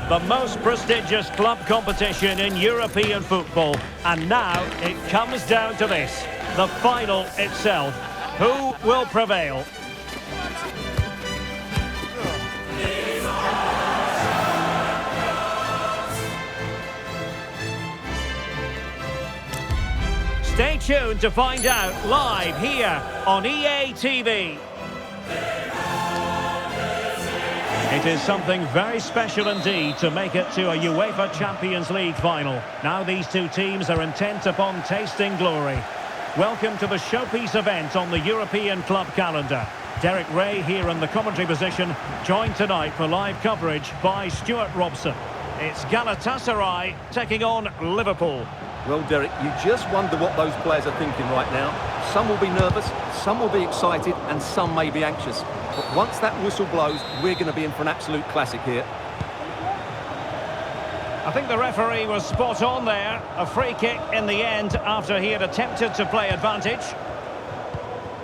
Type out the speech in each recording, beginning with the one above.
the most prestigious club competition in European football. And now it comes down to this, the final itself. Who will prevail? Stay tuned to find out live here on EA TV. It is something very special indeed to make it to a UEFA Champions League final. Now these two teams are intent upon tasting glory. Welcome to the showpiece event on the European club calendar. Derek Ray here in the commentary position, joined tonight for live coverage by Stuart Robson. It's Galatasaray taking on Liverpool. Well, Derek, you just wonder what those players are thinking right now. Some will be nervous, some will be excited, and some may be anxious. But once that whistle blows, we're going to be in for an absolute classic here. I think the referee was spot on there. A free kick in the end after he had attempted to play advantage.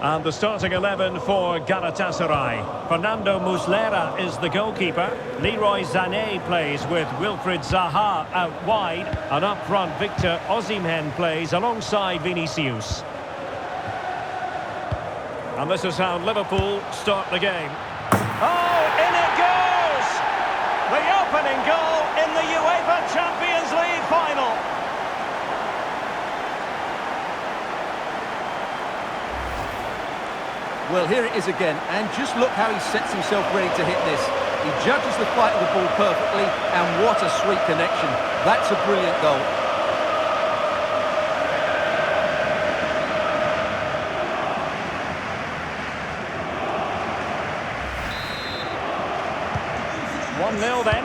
And the starting 11 for Galatasaray. Fernando Muslera is the goalkeeper. Leroy Sané plays with Wilfried Zaha out wide. And up front, Victor Osimhen plays alongside Vinicius. And this is how Liverpool start the game. Oh, in it goes! The opening goal in the UEFA Champions League final. Well, here it is again, and just look how he sets himself ready to hit this. He judges the flight of the ball perfectly, and what a sweet connection. That's a brilliant goal. One 1-0 then.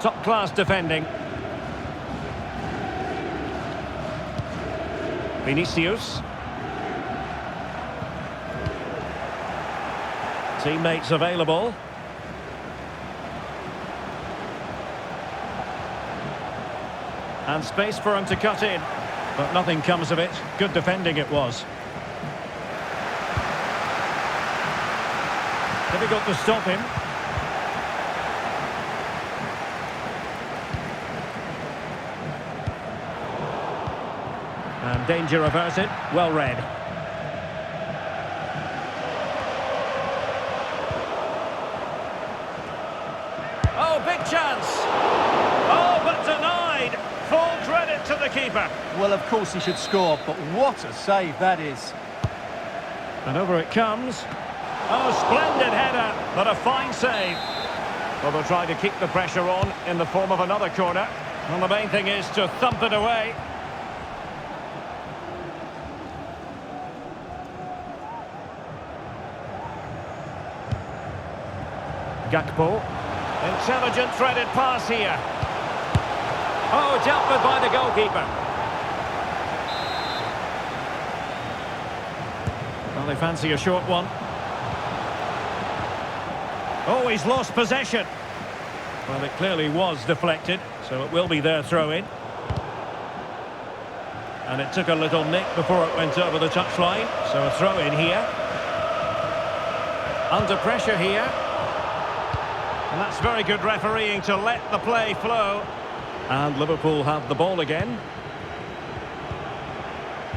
Top-class defending. Vinicius. Teammates available. And space for him to cut in. But nothing comes of it. Good defending it was. Difficult to stop him. And danger averted. Well read. Oh, big chance. Oh, but denied. Full credit to the keeper. Well, of course he should score, but what a save that is. And over it comes. Oh, splendid header, but a fine save. Well, they'll try to keep the pressure on in the form of another corner. Well, the main thing is to thump it away. Gakpo. Intelligent threaded pass here. Oh, dealt with by the goalkeeper. Well, they fancy a short one. Oh, he's lost possession. Well, it clearly was deflected, so it will be their throw-in. And it took a little nick before it went over the touchline, so a throw-in here. Under pressure here. And that's very good refereeing to let the play flow. And Liverpool have the ball again.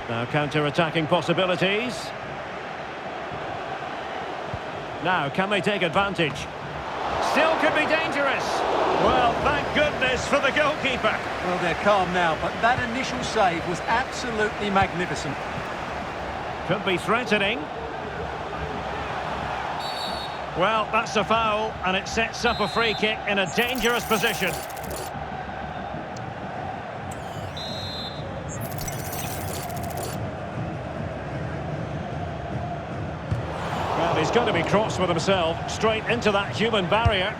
Now counter-attacking possibilities. Now, can they take advantage? Still could be dangerous. Well, thank goodness for the goalkeeper. Well, they're calm now, but that initial save was absolutely magnificent. Could be threatening. Well, that's a foul, and it sets up a free kick in a dangerous position. Well, he's going to be cross with himself, straight into that human barrier.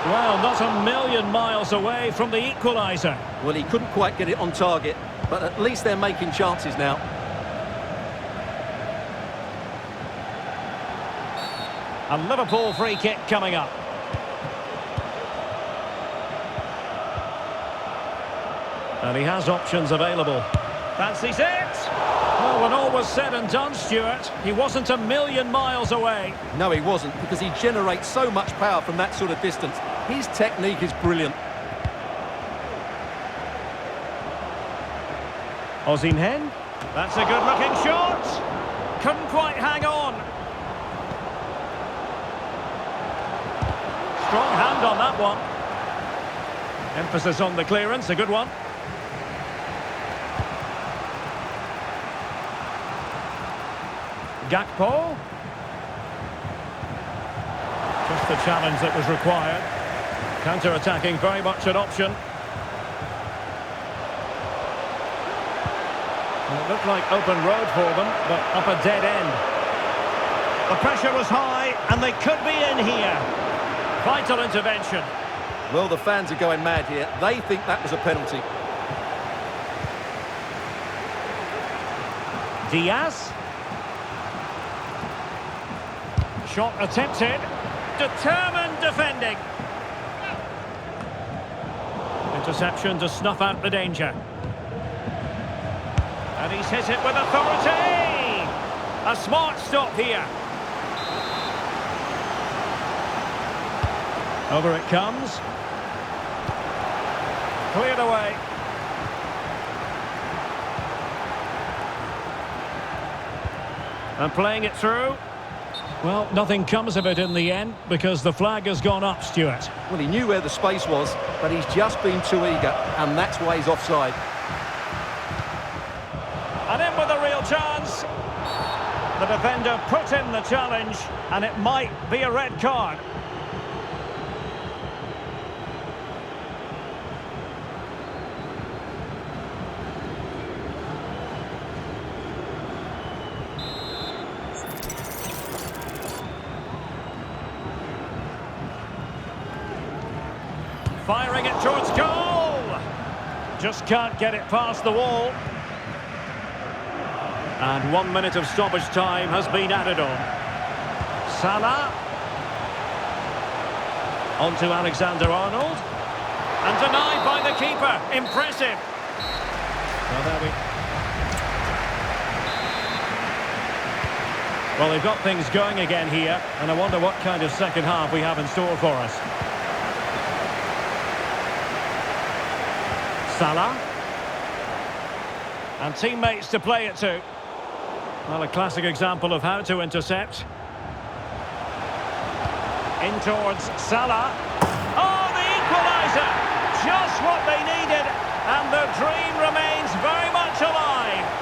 Well, not a million miles away from the equaliser. Well, he couldn't quite get it on target, but at least they're making chances now. A Liverpool free kick coming up. And he has options available. Fancies it. Well, when all was said and done, Stuart, he wasn't a million miles away. No, he wasn't, because he generates so much power from that sort of distance. His technique is brilliant. Osimhen. That's a good-looking shot. Couldn't quite hang on. Strong hand on that one. Emphasis on the clearance, a good one. Gakpo. Just the challenge that was required. Counter-attacking, very much an option. It looked like open road for them, but up a dead end. The pressure was high, and they could be in here. Vital intervention. Well, the fans are going mad here. They think that was a penalty. Diaz. Shot attempted. Determined defending. Interception to snuff out the danger. And he's hit it with authority! A smart stop here. Over it comes. Cleared away. And playing it through. Well, nothing comes of it in the end because the flag has gone up, Stuart. Well, he knew where the space was, but he's just been too eager, and that's why he's offside. And in with a real chance. The defender put in the challenge, and it might be a red card. Firing it towards goal. Just can't get it past the wall. And 1 minute of stoppage time has been added on. Salah. On to Alexander-Arnold. And denied by the keeper. Impressive. Well, there we... Well, they've got things going again here. And I wonder what kind of second half we have in store for us. Salah. And teammates to play it to. Well, a classic example of how to intercept. In towards Salah. Oh, the equaliser! Just what they needed, and the dream remains very much alive.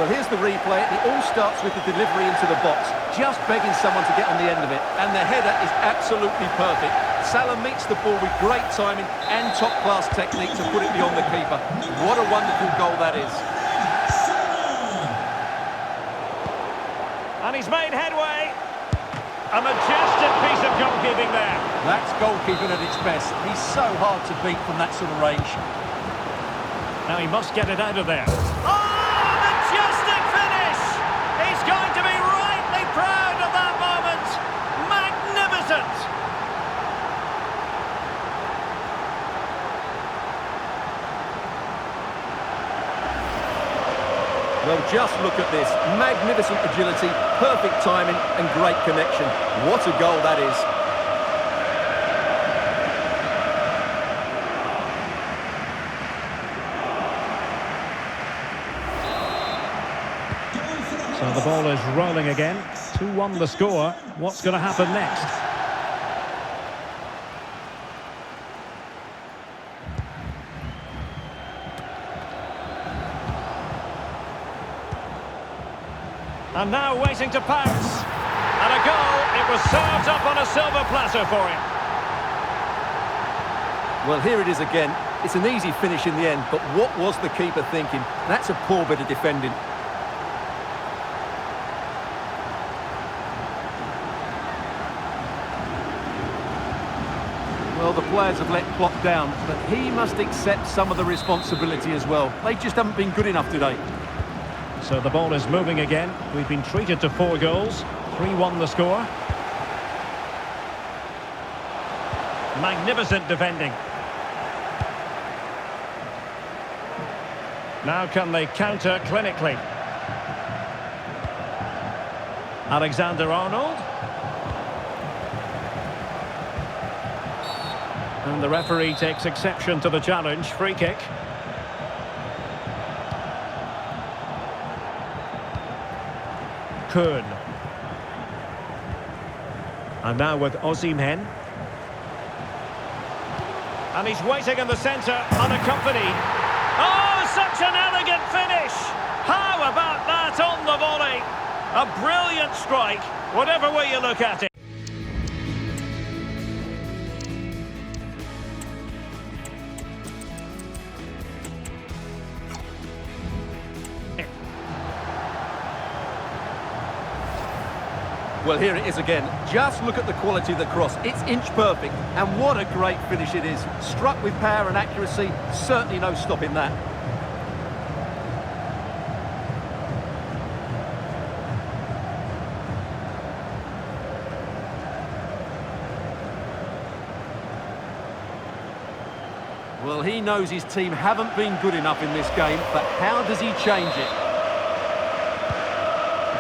Well, here's the replay. It all starts with the delivery into the box, just begging someone to get on the end of it. And the header is absolutely perfect. Salah meets the ball with great timing and top-class technique to put it beyond the keeper. What a wonderful goal that is. And he's made headway. A majestic piece of goalkeeping there. That's goalkeeping at its best. He's so hard to beat from that sort of range. Now he must get it out of there. Oh! Majestic finish! He's going to be rightly proud of that moment. Magnificent! Well, just look at this. Magnificent agility, perfect timing and great connection. What a goal that is. So the ball is rolling again. 2-1 the score. What's going to happen next? And now waiting to pounce. And a goal. It was served up on a silver platter for him. Well, here it is again. It's an easy finish in the end, but what was the keeper thinking? That's a poor bit of defending. Well, the players have let Klopp down, but he must accept some of the responsibility as well. They just haven't been good enough today. So the ball is moving again. We've been treated to 4 goals. 3-1 the score. Magnificent defending. Now can they counter clinically? Alexander-Arnold. And the referee takes exception to the challenge. Free kick. Kuhn. And now with Osimhen. And he's waiting in the centre, unaccompanied. Oh, such an elegant finish! How about that on the volley? A brilliant strike, whatever way you look at it. Well, here it is again. Just look at the quality of the cross. It's inch perfect, and what a great finish it is. Struck with power and accuracy, certainly no stopping that. Well, he knows his team haven't been good enough in this game, but how does he change it?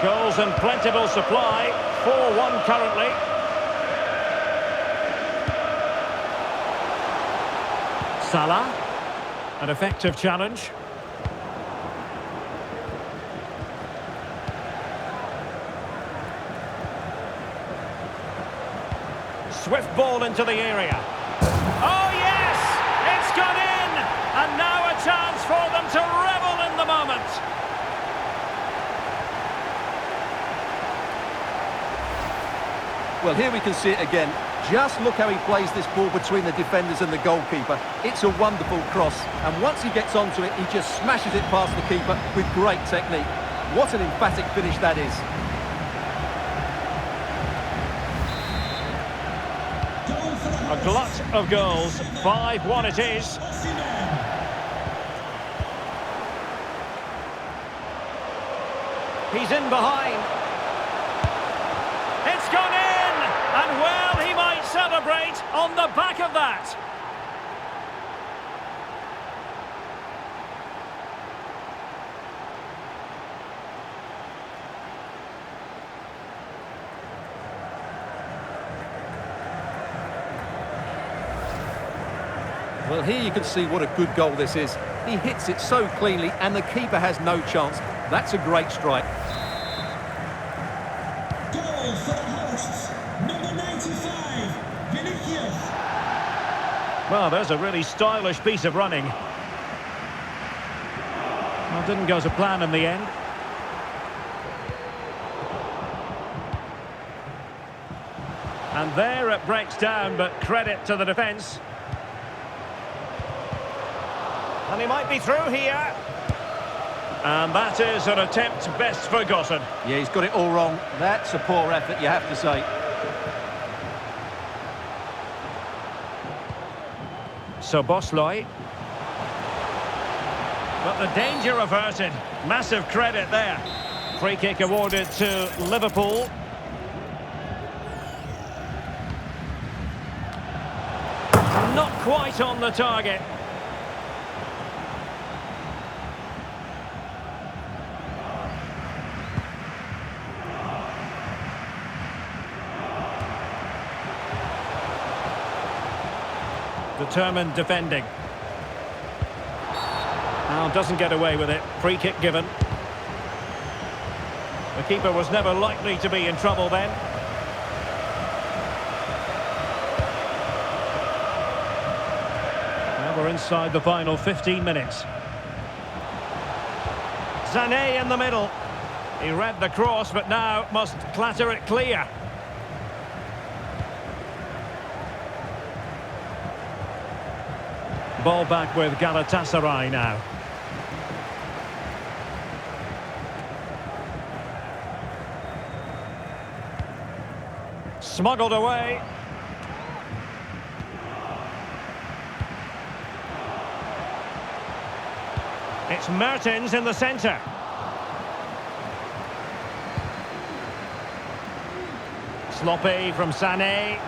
Goals and plentiful supply. 4-1 currently. Salah. An effective challenge. Swift ball into the area. Oh yes! It's gone in! And now a chance for them to revel in the moment. Well, here we can see it again. Just look how he plays this ball between the defenders and the goalkeeper. It's a wonderful cross, and once he gets onto it, he just smashes it past the keeper with great technique. What an emphatic finish that is. A glut of goals. 5-1 it is. He's in behind. It's gone in! And well, he might celebrate on the back of that. Well, here you can see what a good goal this is. He hits it so cleanly, and the keeper has no chance. That's a great strike. Goal for the hosts, number 95, Vinicius. Well, there's a really stylish piece of running. Well, didn't go to plan in the end. And there it breaks down, but credit to the defence. And he might be through here. And that is an attempt best forgotten. Yeah, he's got it all wrong. That's a poor effort, you have to say. So Bosley. But the danger averted. Massive credit there. Free kick awarded to Liverpool. Not quite on the target. Determined defending. Now doesn't get away with it. Free kick given. The keeper was never likely to be in trouble then. Now we're inside the final 15 minutes. Sané in the middle. He read the cross, but now must clatter it clear. Ball back with Galatasaray now. Smuggled away. It's Mertens in the centre. Sloppy from Sané.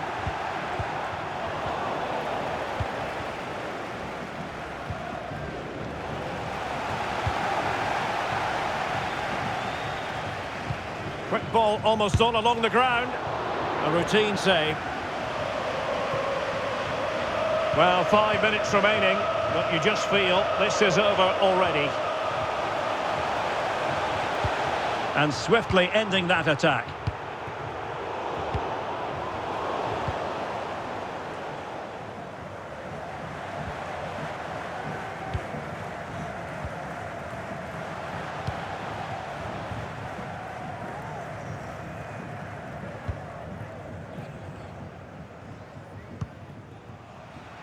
Quick ball almost all along the ground. A routine save. Well, 5 minutes remaining, but you just feel this is over already. And swiftly ending that attack.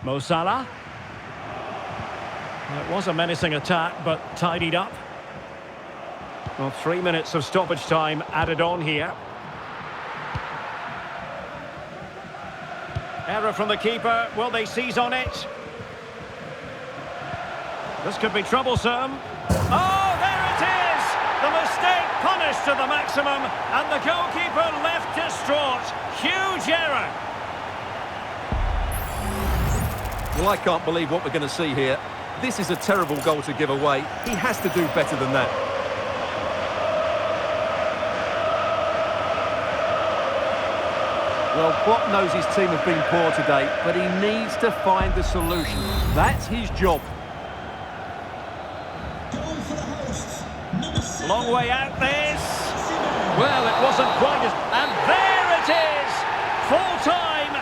Mo Salah. Well, it was a menacing attack, but tidied up. Well, 3 minutes of stoppage time added on here. Error from the keeper. Will they seize on it? This could be troublesome. Oh, there it is! The mistake punished to the maximum, and the goalkeeper left distraught. Huge error. Well, I can't believe what we're going to see here. This is a terrible goal to give away. He has to do better than that. Well, Klopp knows his team have been poor today, but he needs to find the solution. That's his job. Goal for the hosts. Number 7. Long way out this. Well, it wasn't quite as... And there it is! Full time.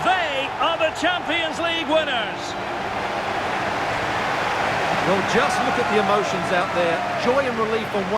They are the Champions League winners. Well, just look at the emotions out there. Joy and relief on one.